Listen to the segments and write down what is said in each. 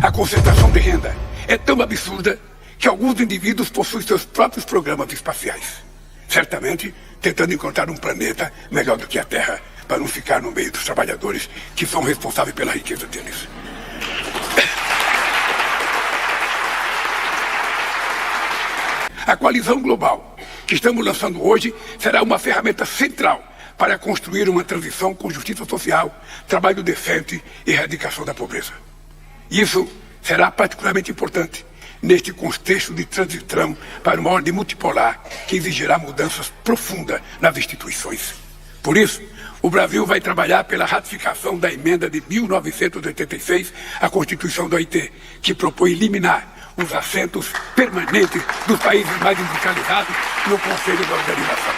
A concentração de renda é tão absurda que alguns indivíduos possuem seus próprios programas espaciais, certamente tentando encontrar um planeta melhor do que a Terra, para não ficar no meio dos trabalhadores que são responsáveis pela riqueza deles. A coalizão global que estamos lançando hoje será uma ferramenta central para construir uma transição com justiça social, trabalho decente e erradicação da pobreza. Isso será particularmente importante neste contexto de transição para uma ordem multipolar que exigirá mudanças profundas nas instituições. Por isso, o Brasil vai trabalhar pela ratificação da emenda de 1986 à Constituição da OIT, que propõe eliminar os assentos permanentes dos países mais industrializados no Conselho da Organização.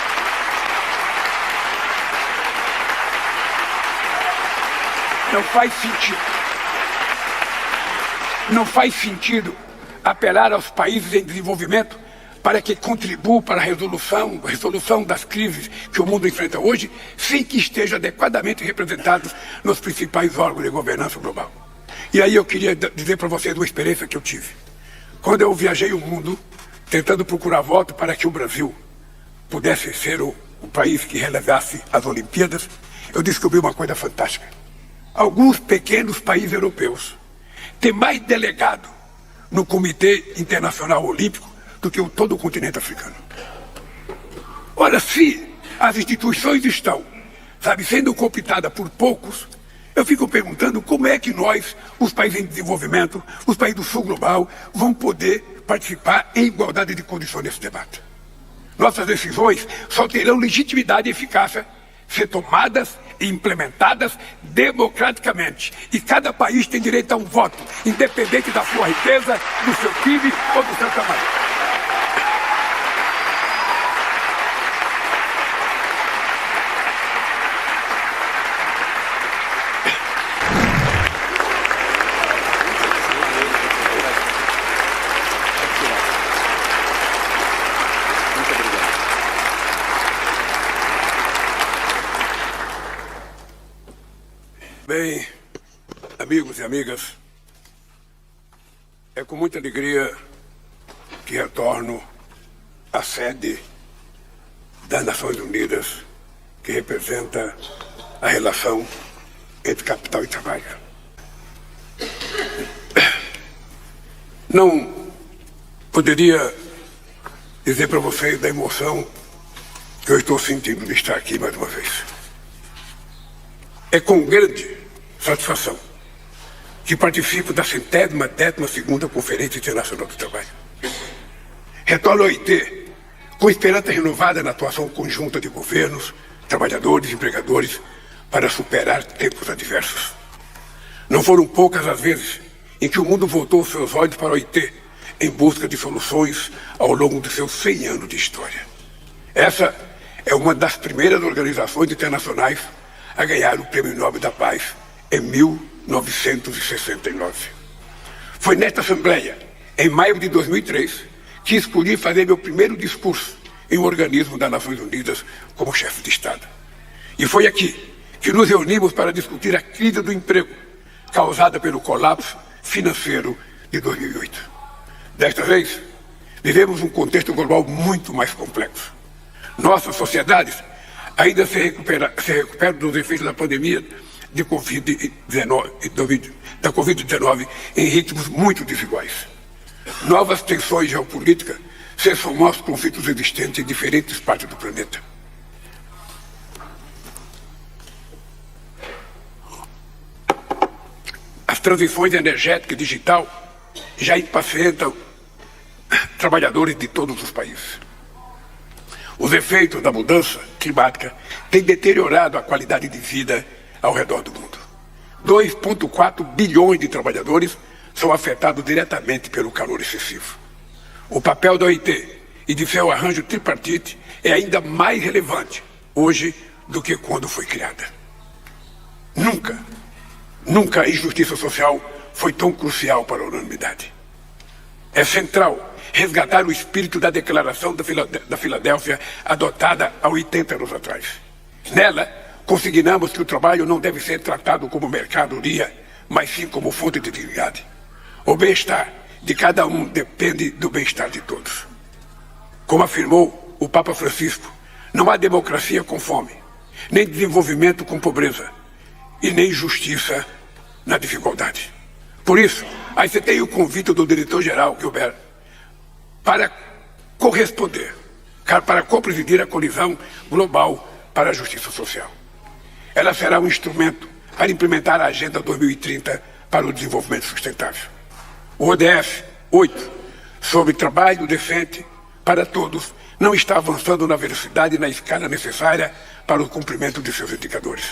Não faz sentido apelar aos países em desenvolvimento para que contribuam para a resolução das crises que o mundo enfrenta hoje, sem que estejam adequadamente representados nos principais órgãos de governança global. E aí eu queria dizer para vocês uma experiência que eu tive. Quando eu viajei o mundo, tentando procurar voto para que o Brasil pudesse ser o país que realizasse as Olimpíadas, eu descobri uma coisa fantástica. Alguns pequenos países europeus têm mais delegado no Comitê Internacional Olímpico do que todo o continente africano. Ora, se as instituições estão, sendo cooptadas por poucos, eu fico perguntando como é que nós, os países em desenvolvimento, os países do sul global, vão poder participar em igualdade de condições nesse debate. Nossas decisões só terão legitimidade e eficácia ser tomadas e implementadas democraticamente. E cada país tem direito a um voto, independente da sua riqueza, do seu PIB ou do seu tamanho. Bem, amigos e amigas, é com muita alegria que retorno à sede das Nações Unidas, que representa a relação entre capital e trabalho. Não poderia dizer para vocês da emoção que eu estou sentindo de estar aqui mais uma vez. É com grande satisfação que participo da 112ª Conferência Internacional do Trabalho. Retorno ao OIT com esperança renovada na atuação conjunta de governos, trabalhadores e empregadores para superar tempos adversos. Não foram poucas as vezes em que o mundo voltou seus olhos para o OIT em busca de soluções ao longo de seus 100 anos de história. Essa é uma das primeiras organizações internacionais a ganhar o Prêmio Nobel da Paz em 1969. Foi nesta Assembleia, em maio de 2003, que escolhi fazer meu primeiro discurso em um organismo das Nações Unidas como chefe de Estado. E foi aqui que nos reunimos para discutir a crise do emprego causada pelo colapso financeiro de 2008. Desta vez, vivemos um contexto global muito mais complexo. Nossas sociedades ainda se recuperam dos efeitos da pandemia de Covid-19 em ritmos muito desiguais. Novas tensões geopolíticas se somam aos conflitos existentes em diferentes partes do planeta. As transições energética e digital já impacientam trabalhadores de todos os países. Os efeitos da mudança climática têm deteriorado a qualidade de vida ao redor do mundo. 2,4 bilhões de trabalhadores são afetados diretamente pelo calor excessivo. O papel da OIT e de seu arranjo tripartite é ainda mais relevante hoje do que quando foi criada. Nunca a injustiça social foi tão crucial para a unanimidade. É central resgatar o espírito da Declaração da Filadélfia, adotada há 80 anos atrás. Nela, consignamos que o trabalho não deve ser tratado como mercadoria, mas sim como fonte de dignidade. O bem-estar de cada um depende do bem-estar de todos. Como afirmou o Papa Francisco, não há democracia com fome, nem desenvolvimento com pobreza, e nem justiça na desigualdade. Por isso, aceitei o convite do diretor-geral, Gilbert, para corresponder, para co-presidir a Colisão Global para a Justiça Social. Ela será um instrumento para implementar a Agenda 2030 para o Desenvolvimento Sustentável. O ODS 8, sobre trabalho decente para todos, não está avançando na velocidade e na escala necessária para o cumprimento de seus indicadores.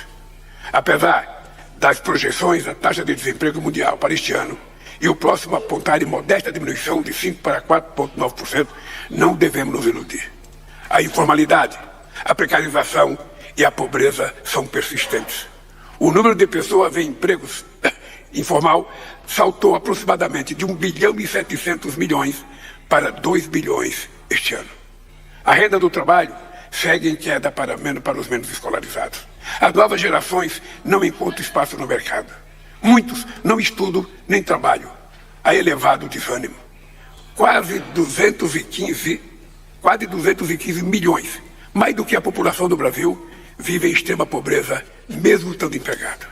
Apesar das projeções da taxa de desemprego mundial para este ano e o próximo apontarem modesta diminuição de 5 para 4,9%, não devemos nos iludir. A informalidade, a precarização e a pobreza são persistentes. O número de pessoas em empregos informal saltou aproximadamente de 1 bilhão e 700 milhões para 2 bilhões este ano. A renda do trabalho segue em queda para os menos escolarizados. As novas gerações não encontram espaço no mercado. Muitos não estudam nem trabalham. Há elevado desânimo. Quase 215 milhões, mais do que a população do Brasil, vive em extrema pobreza, mesmo estando empregado.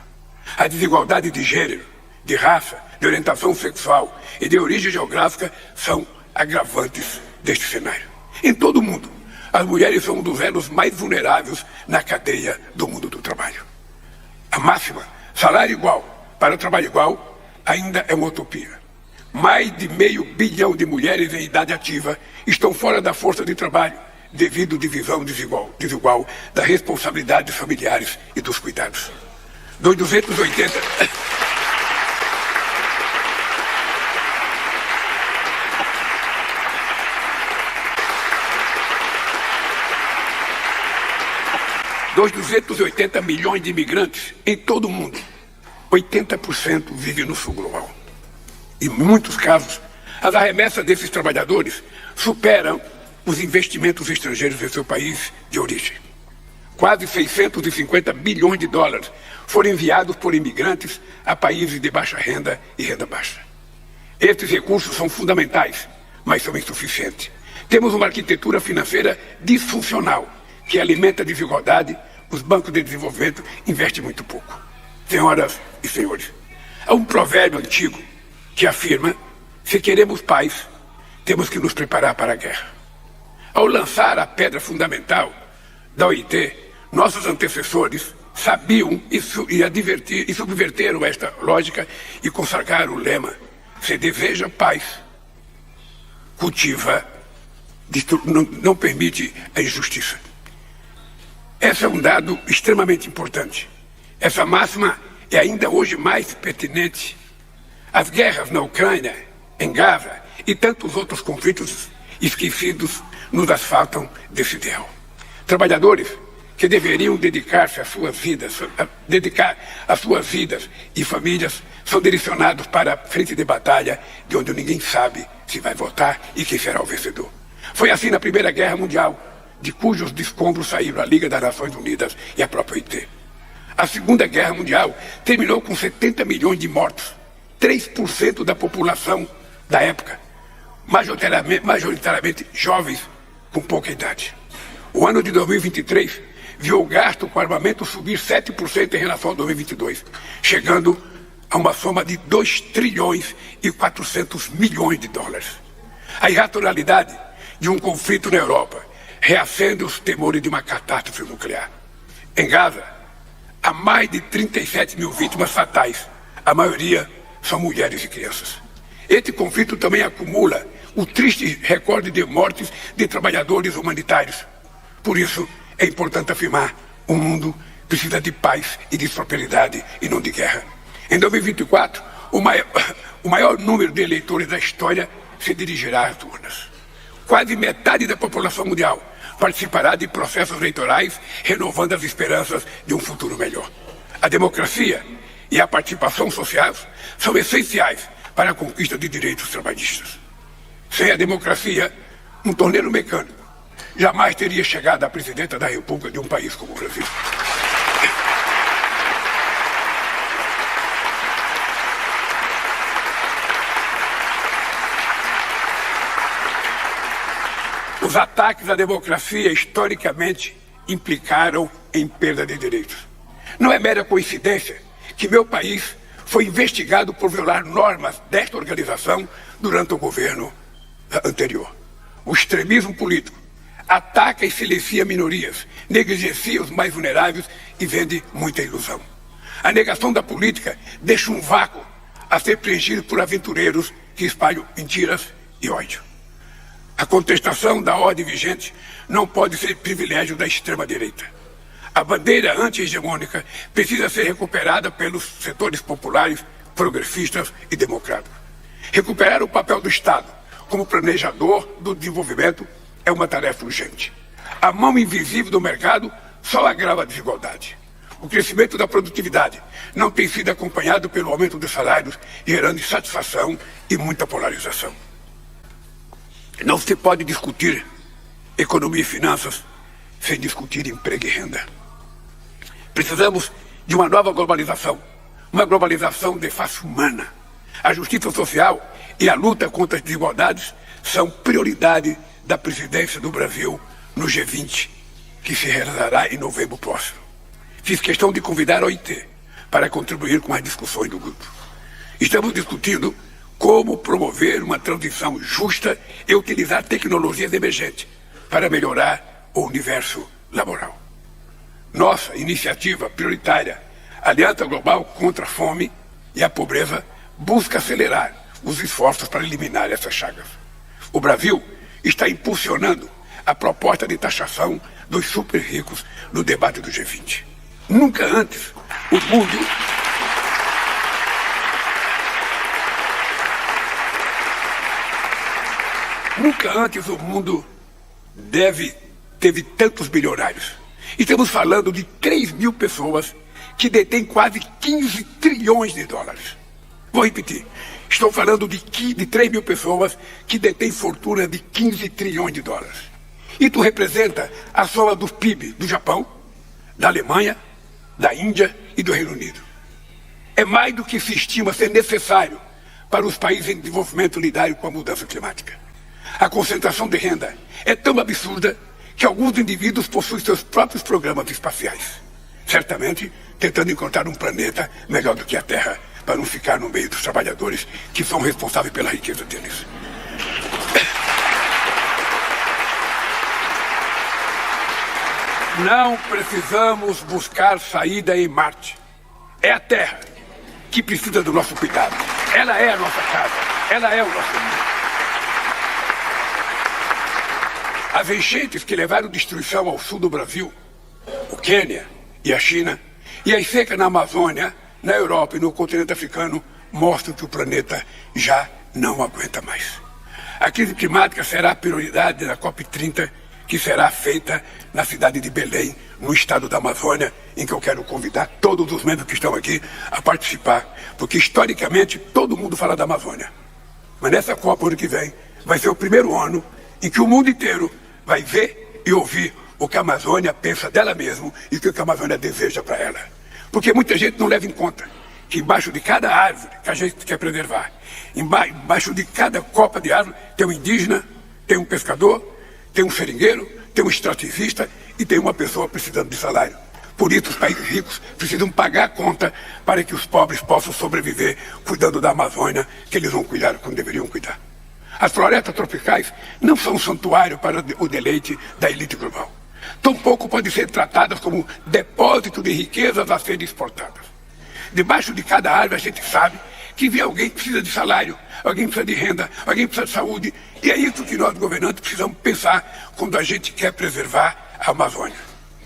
A desigualdade de gênero, de raça, de orientação sexual e de origem geográfica são agravantes deste cenário. Em todo o mundo, as mulheres são um dos elos mais vulneráveis na cadeia do mundo do trabalho. A máxima, salário igual para trabalho igual, ainda é uma utopia. Mais de 500 milhões de mulheres em idade ativa estão fora da força de trabalho devido à divisão desigual das responsabilidades familiares e dos cuidados. Dos 280 milhões de imigrantes em todo o mundo, 80% vivem no sul global. Em muitos casos, as remessas desses trabalhadores superam os investimentos estrangeiros em seu país de origem. Quase 650 bilhões de dólares foram enviados por imigrantes a países de baixa renda e renda baixa. Estes recursos são fundamentais, mas são insuficientes. Temos uma arquitetura financeira disfuncional, que alimenta a desigualdade. Os bancos de desenvolvimento investem muito pouco. Senhoras e senhores, há um provérbio antigo que afirma: se queremos paz, temos que nos preparar para a guerra. Ao lançar a pedra fundamental da OIT, nossos antecessores sabiam isso e advertir e subverteram esta lógica e consagraram o lema: se deseja paz, cultiva, não permite a injustiça. Esse é um dado extremamente importante. Essa máxima é ainda hoje mais pertinente. As guerras na Ucrânia, em Gaza e tantos outros conflitos esquecidos nos asfaltam desse ideal. Trabalhadores que deveriam dedicar às suas vidas e famílias são direcionados para a frente de batalha, de onde ninguém sabe se vai votar e quem será o vencedor. Foi assim na Primeira Guerra Mundial, de cujos escombros saíram a Liga das Nações Unidas e a própria OIT. A Segunda Guerra Mundial terminou com 70 milhões de mortos, 3% da população da época, majoritariamente jovens com pouca idade. O ano de 2023 viu o gasto com armamento subir 7% em relação a 2022, chegando a uma soma de 2 trilhões e 400 milhões de dólares. A irracionalidade de um conflito na Europa reacende os temores de uma catástrofe nuclear. Em Gaza, há mais de 37 mil vítimas fatais, a maioria são mulheres e crianças. Este conflito também acumula o triste recorde de mortes de trabalhadores humanitários. Por isso, é importante afirmar: o mundo precisa de paz e de prosperidade e não de guerra. Em 2024, o maior número de eleitores da história se dirigirá às urnas. Quase metade da população mundial participará de processos eleitorais, renovando as esperanças de um futuro melhor. A democracia e a participação social são essenciais para a conquista de direitos trabalhistas. Sem a democracia, um torneiro mecânico jamais teria chegado à presidenta da República de um país como o Brasil. Os ataques à democracia historicamente implicaram em perda de direitos. Não é mera coincidência que meu país foi investigado por violar normas desta organização durante o governo anterior. O extremismo político ataca e silencia minorias, negligencia os mais vulneráveis e vende muita ilusão. A negação da política deixa um vácuo a ser preenchido por aventureiros que espalham mentiras e ódio. A contestação da ordem vigente não pode ser privilégio da extrema-direita. A bandeira anti-hegemônica precisa ser recuperada pelos setores populares, progressistas e democráticos. Recuperar o papel do Estado como planejador do desenvolvimento é uma tarefa urgente. A mão invisível do mercado só agrava a desigualdade. O crescimento da produtividade não tem sido acompanhado pelo aumento dos salários, gerando insatisfação e muita polarização. Não se pode discutir economia e finanças sem discutir emprego e renda. Precisamos de uma nova globalização, uma globalização de face humana. A justiça social e a luta contra as desigualdades são prioridade da presidência do Brasil no G20, que se realizará em novembro próximo. Fiz questão de convidar a OIT para contribuir com as discussões do grupo. Estamos discutindo como promover uma transição justa e utilizar tecnologias emergentes para melhorar o universo laboral. Nossa iniciativa prioritária, Aliança Global contra a Fome e a Pobreza, busca acelerar os esforços para eliminar essas chagas. O Brasil está impulsionando a proposta de taxação dos super ricos no debate do G20. Nunca antes o mundo teve tantos bilionários. Estamos falando de 3 mil pessoas que detêm quase 15 trilhões de dólares. Vou repetir. Estou falando de 3 mil pessoas que detêm fortuna de 15 trilhões de dólares. Isso representa a soma do PIB do Japão, da Alemanha, da Índia e do Reino Unido. É mais do que se estima ser necessário para os países em desenvolvimento lidarem com a mudança climática. A concentração de renda é tão absurda que alguns indivíduos possuem seus próprios programas espaciais, certamente tentando encontrar um planeta melhor do que a Terra, para não ficar no meio dos trabalhadores que são responsáveis pela riqueza deles. Não precisamos buscar saída em Marte. É a Terra que precisa do nosso cuidado. Ela é a nossa casa. Ela é o nosso mundo. As enchentes que levaram destruição ao sul do Brasil, o Quênia e a China, e as secas na Amazônia, na Europa e no continente africano, mostram que o planeta já não aguenta mais. A crise climática será a prioridade da COP30, que será feita na cidade de Belém, no estado da Amazônia, em que eu quero convidar todos os membros que estão aqui a participar, porque historicamente todo mundo fala da Amazônia. Mas nessa Copa, ano que vem, vai ser o primeiro ano em que o mundo inteiro vai ver e ouvir o que a Amazônia pensa dela mesma e o que a Amazônia deseja para ela. Porque muita gente não leva em conta que embaixo de cada árvore que a gente quer preservar, embaixo de cada copa de árvore, tem um indígena, tem um pescador, tem um seringueiro, tem um extrativista e tem uma pessoa precisando de salário. Por isso os países ricos precisam pagar a conta para que os pobres possam sobreviver cuidando da Amazônia, que eles não cuidaram como deveriam cuidar. As florestas tropicais não são um santuário para o deleite da elite global. Tampouco podem ser tratadas como depósito de riquezas a serem exportadas. Debaixo de cada árvore a gente sabe que vem alguém que precisa de salário, alguém precisa de renda, alguém precisa de saúde. E é isso que nós, governantes, precisamos pensar quando a gente quer preservar a Amazônia.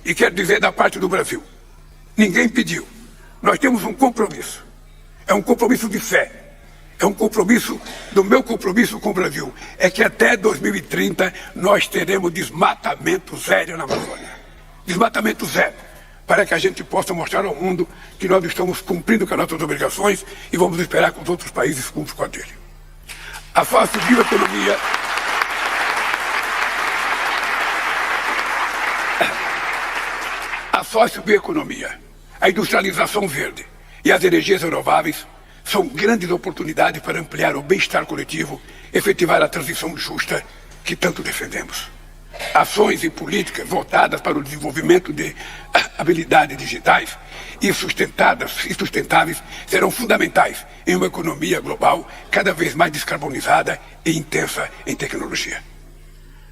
E quero dizer da parte do Brasil, ninguém pediu. Nós temos um compromisso. É um compromisso de fé. É um compromisso, do meu compromisso com o Brasil, é que até 2030 nós teremos desmatamento zero na Amazônia. Desmatamento zero, para que a gente possa mostrar ao mundo que nós estamos cumprindo com as nossas obrigações e vamos esperar que os outros países cumpram com a dele. A sociobioeconomia a sociobioeconomia, a industrialização verde e as energias renováveis são grandes oportunidades para ampliar o bem-estar coletivo, efetivar a transição justa que tanto defendemos. Ações e políticas voltadas para o desenvolvimento de habilidades digitais e sustentáveis serão fundamentais em uma economia global cada vez mais descarbonizada e intensa em tecnologia.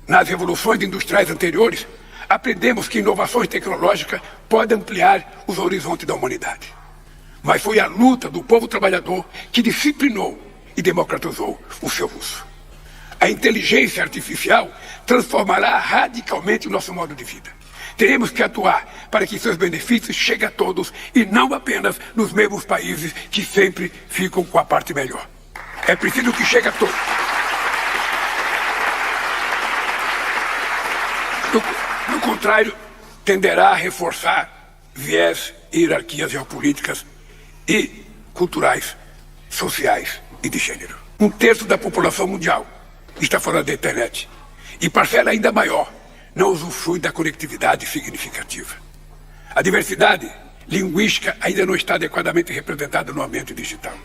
Nas revoluções industriais anteriores, aprendemos que inovações tecnológicas podem ampliar os horizontes da humanidade. Mas foi a luta do povo trabalhador que disciplinou e democratizou o seu uso. A inteligência artificial transformará radicalmente o nosso modo de vida. Teremos que atuar para que seus benefícios cheguem a todos e não apenas nos mesmos países que sempre ficam com a parte melhor. É preciso que chegue a todos. Do contrário, tenderá a reforçar viés e hierarquias geopolíticas e culturais, sociais e de gênero. 1/3 da população mundial está fora da internet e parcela ainda maior não usufrui da conectividade significativa. A diversidade linguística ainda não está adequadamente representada no ambiente digital.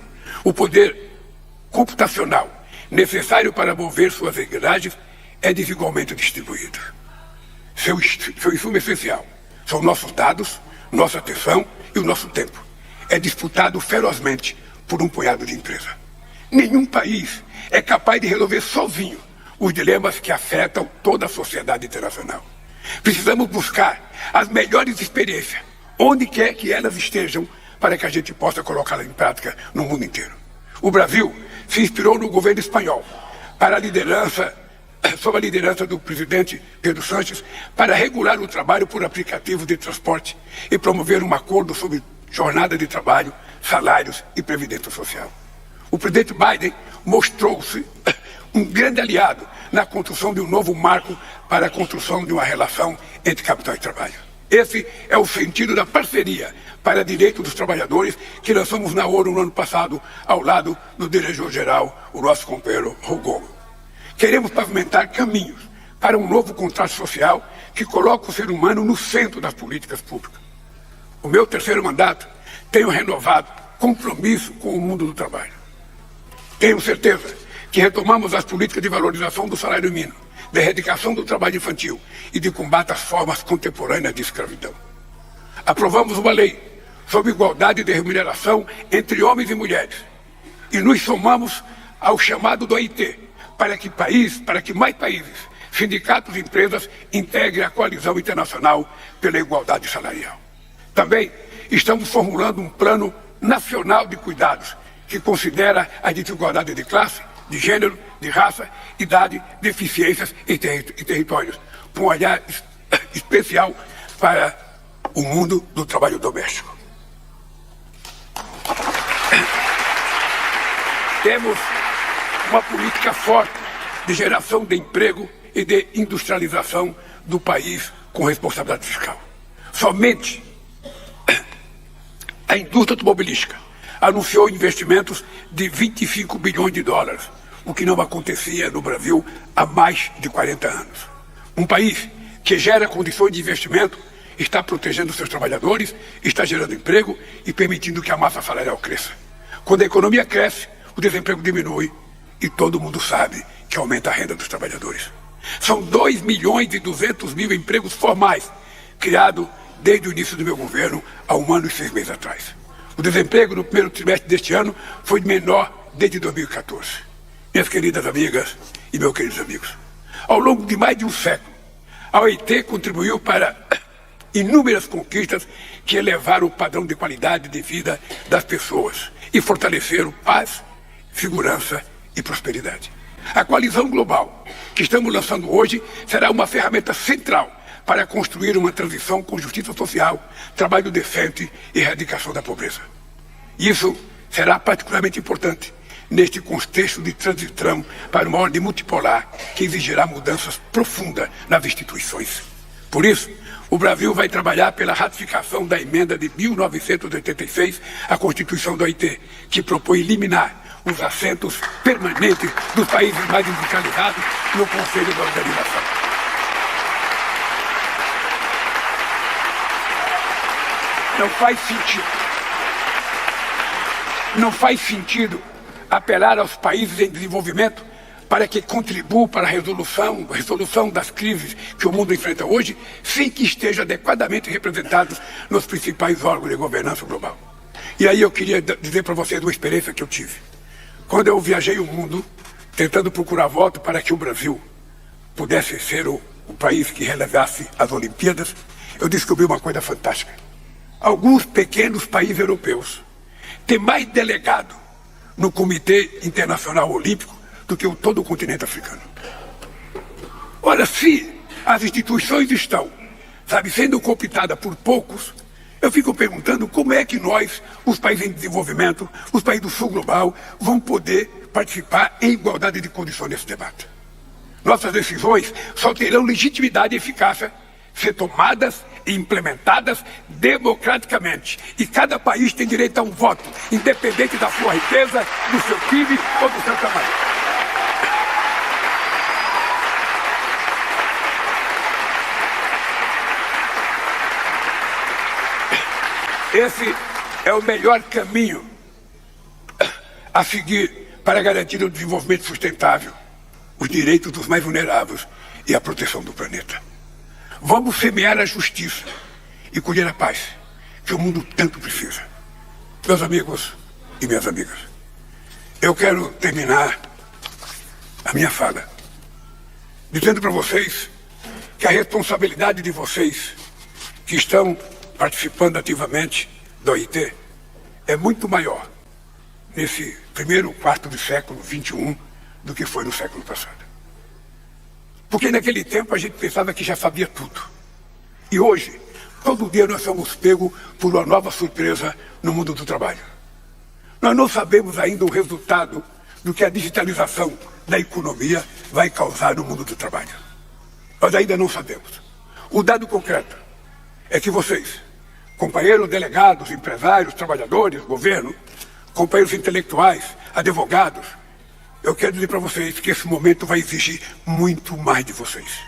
O poder computacional necessário para mover suas engrenagens é desigualmente distribuído. Seu insumo essencial são nossos dados, nossa atenção e o nosso tempo. É disputado ferozmente por um punhado de empresas. Nenhum país é capaz de resolver sozinho os dilemas que afetam toda a sociedade internacional. Precisamos buscar as melhores experiências, onde quer que elas estejam, para que a gente possa colocá-las em prática no mundo inteiro. O Brasil se inspirou no governo espanhol sob a liderança do presidente Pedro Sánchez, para regular o trabalho por aplicativos de transporte e promover um acordo sobre jornada de trabalho, salários e previdência social. O presidente Biden mostrou-se um grande aliado na construção de um novo marco para a construção de uma relação entre capital e trabalho. Esse é o sentido da parceria para direito dos trabalhadores que lançamos na ONU no ano passado, ao lado do diretor-geral, o nosso companheiro Rogomo. Queremos pavimentar caminhos para um novo contrato social que coloca o ser humano no centro das políticas públicas. O meu 3º mandato tenho renovado compromisso com o mundo do trabalho. Tenho certeza que retomamos as políticas de valorização do salário mínimo, de erradicação do trabalho infantil e de combate às formas contemporâneas de escravidão. Aprovamos uma lei sobre igualdade de remuneração entre homens e mulheres e nos somamos ao chamado do OIT para que mais países, sindicatos e empresas integrem a coalizão internacional pela igualdade salarial. Também estamos formulando um plano nacional de cuidados que considera a desigualdade de classe, de gênero, de raça, idade, deficiências e territórios, com um olhar especial para o mundo do trabalho doméstico. Temos uma política forte de geração de emprego e de industrialização do país com responsabilidade fiscal. Somente a indústria automobilística anunciou investimentos de 25 bilhões de dólares, o que não acontecia no Brasil há mais de 40 anos. Um país que gera condições de investimento está protegendo seus trabalhadores, está gerando emprego e permitindo que a massa salarial cresça. Quando a economia cresce, o desemprego diminui e todo mundo sabe que aumenta a renda dos trabalhadores. São 2.200.000 empregos formais criados desde o início do meu governo, há 1 ano e 6 meses atrás. O desemprego no 1º trimestre deste ano foi menor desde 2014. Minhas queridas amigas e meus queridos amigos, ao longo de mais de um século, a OIT contribuiu para inúmeras conquistas que elevaram o padrão de qualidade de vida das pessoas e fortaleceram paz, segurança e prosperidade. A coalizão global que estamos lançando hoje será uma ferramenta central para construir uma transição com justiça social, trabalho decente e erradicação da pobreza. Isso será particularmente importante neste contexto de transição para uma ordem multipolar que exigirá mudanças profundas nas instituições. Por isso, o Brasil vai trabalhar pela ratificação da emenda de 1986 à Constituição da OIT, que propõe eliminar os assentos permanentes dos países mais industrializados no Conselho da Organização. Não faz sentido apelar aos países em desenvolvimento para que contribua para a resolução das crises que o mundo enfrenta hoje, sem que esteja adequadamente representado nos principais órgãos de governança global. E aí eu queria dizer para vocês uma experiência que eu tive. Quando eu viajei o mundo, tentando procurar voto para que o Brasil pudesse ser o país que realizasse as Olimpíadas, eu descobri uma coisa fantástica. Alguns pequenos países europeus têm mais delegado no Comitê Internacional Olímpico do que todo o continente africano. Ora, se as instituições estão, sendo cooptadas por poucos, eu fico perguntando como é que nós, os países em desenvolvimento, os países do sul global, vão poder participar em igualdade de condições nesse debate. Nossas decisões só terão legitimidade e eficácia ser tomadas e implementadas democraticamente. E cada país tem direito a um voto, independente da sua riqueza, do seu PIB ou do seu tamanho. Esse é o melhor caminho a seguir para garantir o desenvolvimento sustentável, os direitos dos mais vulneráveis e a proteção do planeta. Vamos semear a justiça e colher a paz, que o mundo tanto precisa. Meus amigos e minhas amigas, eu quero terminar a minha fala dizendo para vocês que a responsabilidade de vocês que estão participando ativamente da OIT é muito maior nesse primeiro quarto do século XXI do que foi no século passado. Porque naquele tempo a gente pensava que já sabia tudo. E hoje, todo dia nós somos pegos por uma nova surpresa no mundo do trabalho. Nós não sabemos ainda o resultado do que a digitalização da economia vai causar no mundo do trabalho. Nós ainda não sabemos. O dado concreto é que vocês, companheiros delegados, empresários, trabalhadores, governo, companheiros intelectuais, advogados, eu quero dizer para vocês que esse momento vai exigir muito mais de vocês.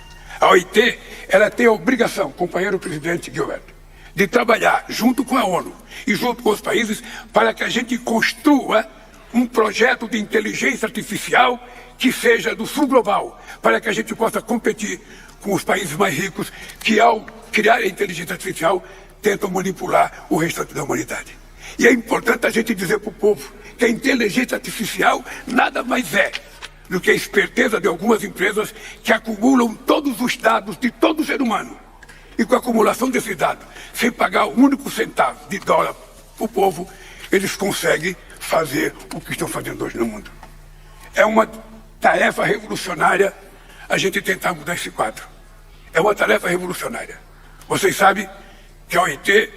A OIT, ela tem a obrigação, companheiro presidente Gilberto, de trabalhar junto com a ONU e junto com os países para que a gente construa um projeto de inteligência artificial que seja do sul global, para que a gente possa competir com os países mais ricos que, ao criar a inteligência artificial, tentam manipular o restante da humanidade. E é importante a gente dizer para o povo que a inteligência artificial nada mais é do que a esperteza de algumas empresas que acumulam todos os dados de todo ser humano. E com a acumulação desses dados, sem pagar um único centavo de dólar para o povo, eles conseguem fazer o que estão fazendo hoje no mundo. É uma tarefa revolucionária a gente tentar mudar esse quadro. É uma tarefa revolucionária. Vocês sabem que a OIT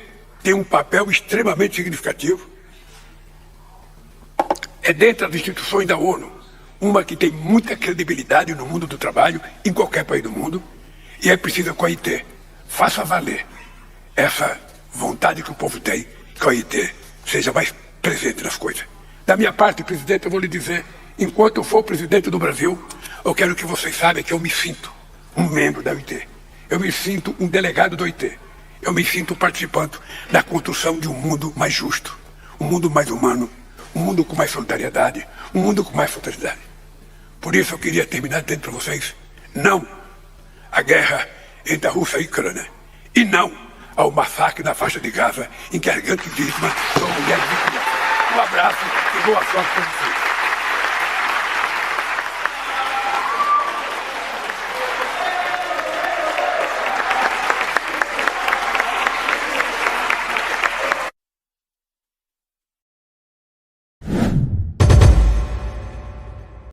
tem um papel extremamente significativo. É dentro das instituições da ONU, uma que tem muita credibilidade no mundo do trabalho, em qualquer país do mundo, e é preciso que a OIT faça valer essa vontade que o povo tem, que a OIT seja mais presente nas coisas. Da minha parte, presidente, eu vou lhe dizer, enquanto eu for presidente do Brasil, eu quero que vocês saibam que eu me sinto um membro da OIT. Eu me sinto um delegado da OIT. Eu me sinto participando da construção de um mundo mais justo, um mundo mais humano, um mundo com mais solidariedade, um mundo com mais fraternidade. Por isso eu queria terminar dizendo para vocês, não à guerra entre a Rússia e a Ucrânia, e não ao massacre na faixa de Gaza, em que as grandes vítimas são mulheres e crianças. Um abraço e boa sorte para vocês.